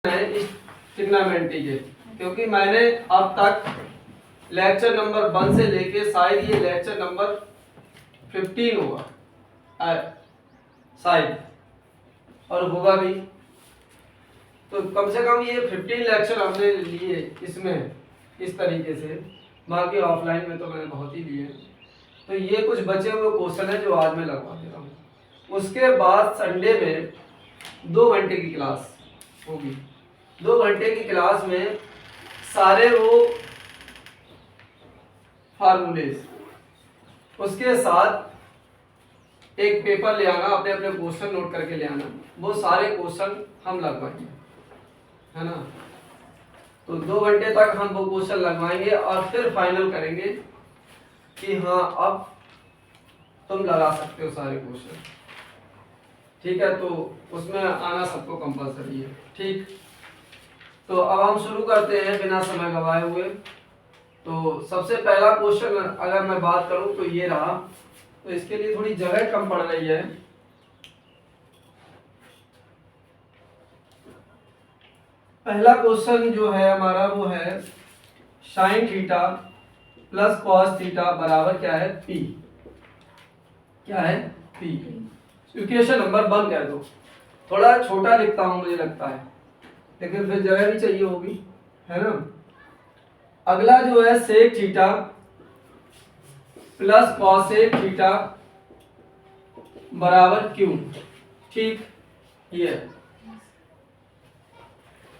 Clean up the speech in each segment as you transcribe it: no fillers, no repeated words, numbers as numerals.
इस ट्रिग्नोमेट्री के, क्योंकि मैंने अब तक लेक्चर नंबर 1 से लेके शायद ये लेक्चर नंबर 15 होगा शायद, और होगा भी। तो कम से कम ये 15 लेक्चर हमने लिए इसमें इस तरीके से, बाकी ऑफलाइन में तो मैंने बहुत ही लिए। तो ये कुछ बचे हुए क्वेश्चन है जो आज मैं लगवा दे रहा हूँ। उसके बाद संडे में 2 घंटे की क्लास होगी। 2 घंटे की क्लास में सारे वो फार्मूलेज, उसके साथ एक पेपर ले आना, अपने अपने क्वेश्चन नोट करके ले आना। वो सारे क्वेश्चन हम लगवाएंगे, है ना। तो 2 घंटे तक हम वो क्वेश्चन लगवाएंगे और फिर फाइनल करेंगे कि हाँ अब तुम लगा सकते हो सारे क्वेश्चन। ठीक है, तो उसमें आना सबको कंपलसरी है। ठीक, तो अब हम शुरू करते हैं बिना समय गवाए हुए। तो सबसे पहला क्वेश्चन अगर मैं बात करूं तो ये रहा। तो इसके लिए थोड़ी जगह कम पड़ रही है। पहला क्वेश्चन जो है हमारा वो है sign theta plus cos theta बराबर क्या है, पी। क्या है, पी। इक्वेशन नंबर 1 कह दो। थोड़ा छोटा लिखता हूं मुझे लगता है, लेकिन फिर जगह भी चाहिए होगी, है ना। अगला जो है sec theta plus cosec theta बराबर क्यू। ठीक, ये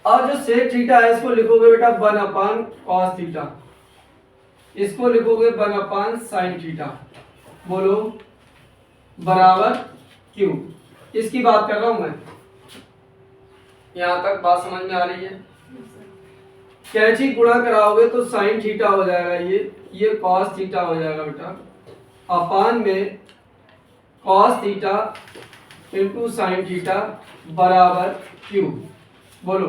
और जो सेक थीटा है इसको लिखोगे बेटा 1 कॉस थीटा, इसको लिखोगे 1 साइन थीटा, बोलो बराबर क्यू। इसकी बात कर रहा हूं मैं। यहां तक बात समझ में आ रही है। कैंची गुणा कराओगे तो साइन थीटा हो जाएगा, ये कॉस थीटा हो जाएगा बेटा, अपान में cos theta into sine theta बराबर क्यू। बोलो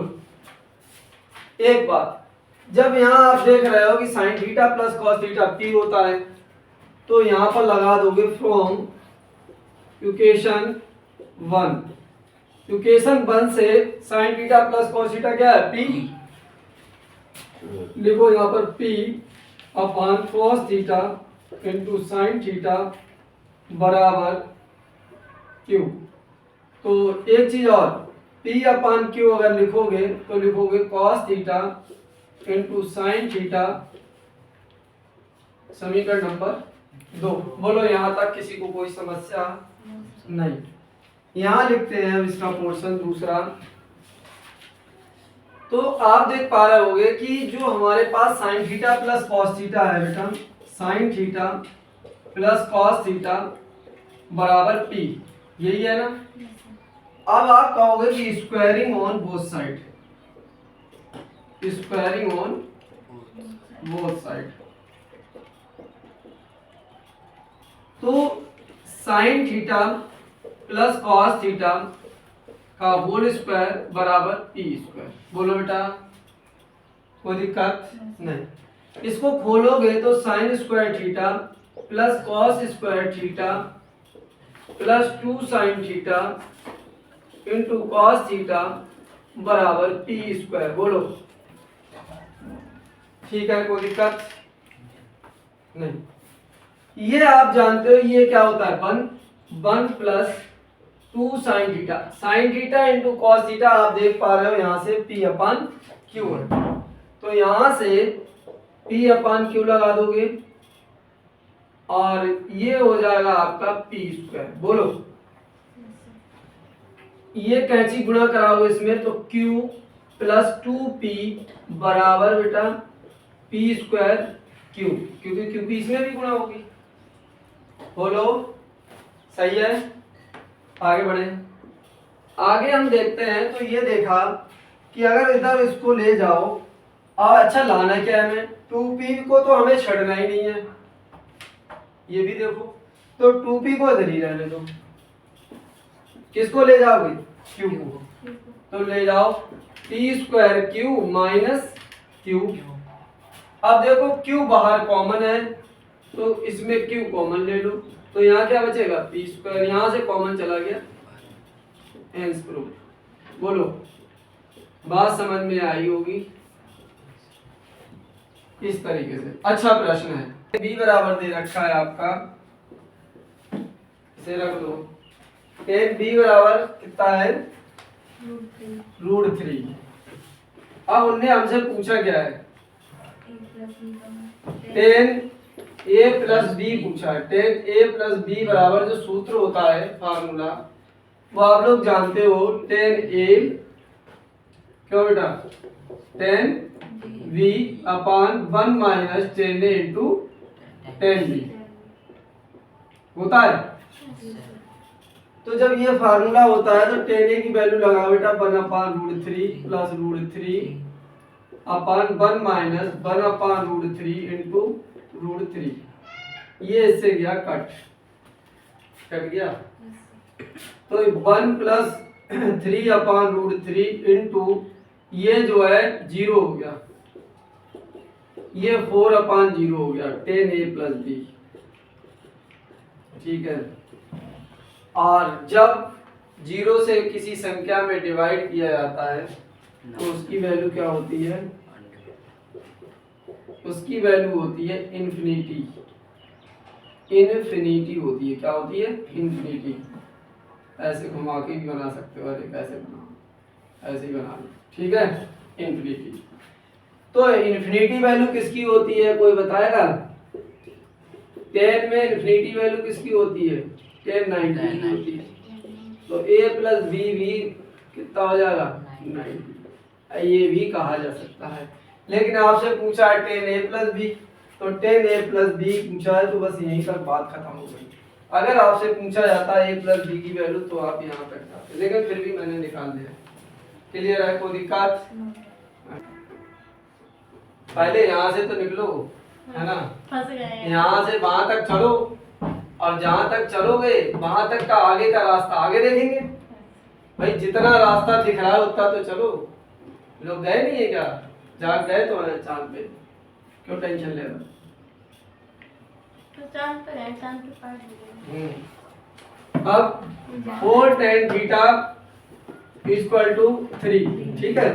एक बात, जब यहां आप देख रहे हो कि sign theta plus cos theta P होता है, तो यहां पर लगा दोगे फ्रॉम इक्वेशन 1। इक्वेशन 1 से sign theta plus cos theta क्या है, पी। लिखो यहाँ पर P अपान cos theta into sine theta बराबर Q। तो एक चीज और, P अपान Q अगर लिखोगे तो लिखोगे cos theta into sine theta, समीकरण नंबर 2। बोलो यहाँ तक किसी को कोई समस्या नहीं। यहाँ लिखते हैं इसका पोर्शन दूसरा। तो आप देख पा रहे होगे कि जो हमारे पास sine theta plus cos theta है बेटा, sine theta plus cos theta बराबर पी, यही है ना। अब आप कहोगे कि squaring on both side, squaring on both side. तो sine theta plus cos theta का होल स्क्वायर बराबर पी स्क्वायर। बोलो बेटा कोई दिक्कत नहीं। इसको खोलोगे तो sine square theta plus cos square theta plus 2 sine theta into cos theta बराबर पी स्क्वायर। बोलो ठीक है, कोई दिक्कत नहीं। ये आप जानते हो ये क्या होता है, 1 plus 2 sine theta, sign theta into cos theta. आप देख पा रहे हो यहाँ से P अपान क्यू है, तो यहाँ से P अपान क्यू लगा दोगे और ये हो जाएगा आपका P स्क्वायर। बोलो ये कैंची गुणा कराओगे इसमें तो Q प्लस 2P बराबर बेटा P स्क्वायर Q, क्योंकि इसमें भी गुणा होगी। बोलो सही है, आगे बढ़े। आगे हम देखते हैं। तो ये देखा कि अगर इधर इसको ले जाओ और अच्छा लाना क्या है, हमें 2p को तो हमें छड़ना ही नहीं है, ये भी देखो। तो 2p को इधर ही रहने दो। किसको ले जाओगे, q को। तो ले जाओ p square q minus q। अब देखो q बाहर कॉमन है तो इसमें q कॉमन ले लो, तो यहाँ क्या बचेगा, पी स्क्वायर। यहाँ से कॉमन चला गया, हेंस प्रूफ। बोलो बात समझ में आई होगी। इस तरीके से अच्छा प्रश्न है। बी बराबर दे रखा है आपका, इसे रख दो। टेन बी बराबर कितना है, √3। अब उनने हमसे पूछा क्या है, टेन ए प्लस बी पूछा है। टेन ए प्लस बी बराबर जो सूत्र होता है फार्मूला, वो आप लोग जानते हो। टेन ए क्यों बेटा, टेन बी अपान 1 माइनस टेन ए इंटू टेन बी होता है। तो जब ये फार्मूला होता है तो टेन ए की वैल्यू लगाओ बेटा 1 अपान √3 प्लस √3 अपान 1 माइनस 1 अपान √3 इंटू √3। ये इससे गया कट गया। तो 1 प्लस 3 अपान √3 इंटू ये जो है 0 हो गया, ये 4 अपान 0 हो गया, टेन ए प्लस बी। ठीक है। और जब 0 से किसी संख्या में डिवाइड किया जाता है तो उसकी वैल्यू क्या होती है, उसकी वैल्यू होती है इन्फिनिटी। इन्फिनिटी होती है, क्या होती है, इन्फिनिटी। ऐसे घुमा के भी बना सकते हो, अरे कैसे बनाओ, ऐसे ही बना लो। ठीक है, इन्फिनिटी। तो इन्फिनिटी वैल्यू किसकी होती है, कोई बताएगा? 10 में इन्फिनिटी वैल्यू किसकी होती है, 10 90 की होती है। तो a प्लस बी भी कितना हो जाएगा, 90। ये भी कहा जा सकता है। लेकिन आपसे पूछा है 10a प्लस बी, तो 10a प्लस बी पूछा है तो बस यहीं तक बात खत्म हो गई। अगर आपसे पूछा जाता है a प्लस बी की वैल्यू तो आप यहाँ तक जाते, लेकिन फिर भी मैंने निकाल दिया। क्लियर है, कोई दिक्कत? पहले यहाँ से तो निकलो, है ना, यहाँ से वहां तक चलो, और जहां तक चलोगे वहां तक का आगे का रास्ता आगे देखेंगे। भाई जितना रास्ता दिख रहा है उतना तो चलो। लोग गए नहीं है क्या, जहाँ गए तो है चांद पे, क्यों टेंशन ले रहे? तो चांद पे है, चांद के पास। अब 4 tan थीटा इक्वल टू 3। ठीक है,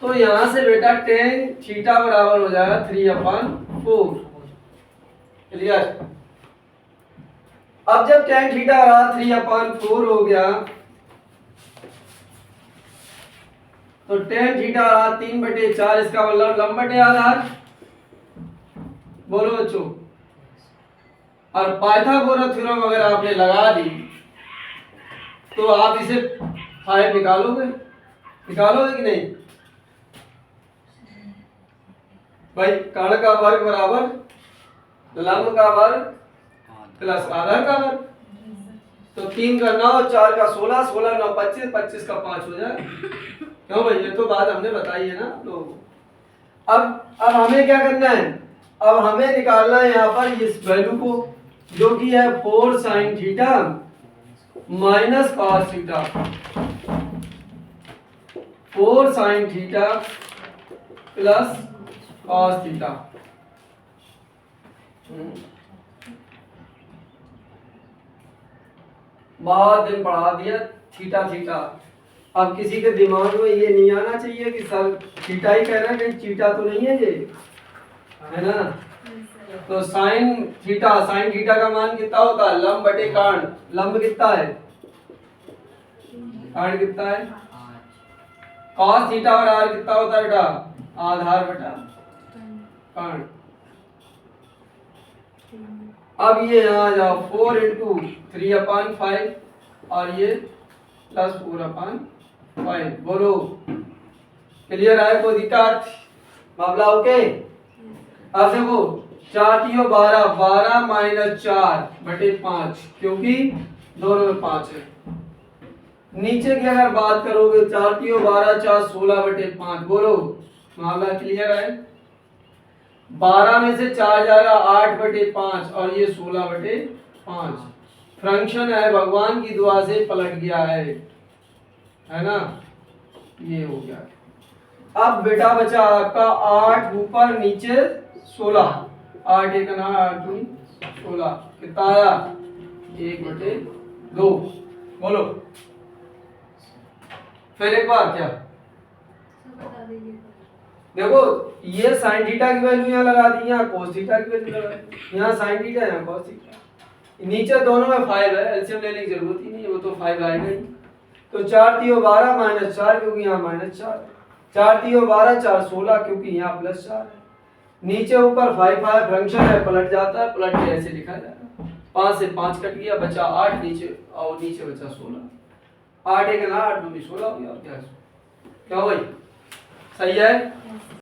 तो यहां से बेटा tan थीटा बराबर हो जाएगा 3/4। क्लियर? अब जब tan थीटा रहा 3/4 हो गया, तो tan थीटा रहा 3/4। इसका मतलब लंब बटे आधार, बोलो बच्चों। और पाइथागोरस थ्योरम अगर आपने लगा दी तो आप इसे 5 निकालोगे कि नहीं? भाई कर्ण का वर्ग बराबर लंब का वर्ग प्लस आधार का वर्ग। तो 3 का 9, 4 का 16, 16 9 25, 25 का 5 हो जाए। क्यों भाई, ये तो बात हमने बताई है ना लोग। अब हमें क्या करना है, अब हमें निकालना है यहाँ पर इस वैल्यू को, जो कि है 4 sin theta minus cos theta. 4 sin theta plus cos theta. बहुत दिन पढ़ा दिया थीटा थीटा। अब किसी के दिमाग में ये नहीं आना चाहिए कि सर थीटा ही कह रहे हैं, कहीं चीटा तो नहीं है ये, है ना। तो साइन थीटा का मान कितना होता है, लंब बटे कर्ण। लंब कितना है, कर्ण कितना है, cos थीटा बराबर कितना होता है बेटा, आधार बटा कर्ण। अब ये यहाँ जाओ 4 इंटू 3/5 और ये प्लस 4/5। बोलो क्लियर है, कोई दिक्कत? मामला ओके? अब देखो 4 3 12, 12 माइनस 4/5, क्योंकि दोनों में 5 है। नीचे की अगर बात करोगे 4 3 12, 4 16/5। बोलो मामला क्लियर है? 12 में से 4 जाएगा 8/5 और ये 16/5। फंक्शन है भगवान की दुआ से पलट गया है ना, ये हो गया। अब बेटा बचा आपका 8 ऊपर नीचे 16, 8 1 9 8 2 16, कितना आया 1/2। बोलो फिर एक बार क्या देखो ये साइन थीटा की वैल्यू यहाँ लगा दी, यहाँ कोस थीटा की वैल्यू लगा दी, यहाँ साइन थीटा यहाँ कोस थीटा। नीचे दोनों में 5 है, एलसीएम लेने की जरूरत ही नहीं है, वो तो 5 आएगा ही। तो 4 3 12 माइनस 4 क्योंकि यहाँ माइनस 4 है, 4 3 12 4 16 क्योंकि यहाँ प्लस 4 है। नीचे ऊपर 5 5 फंक्शन है, पलट जाता है, पलट के ऐसे लिखा जाएगा। 5 से 5 कट गया, बचा 8 नीचे, और नीचे बचा 16। 8 1 8 2 16 हो गया, और क्या है? क्या हो भाई, सही है।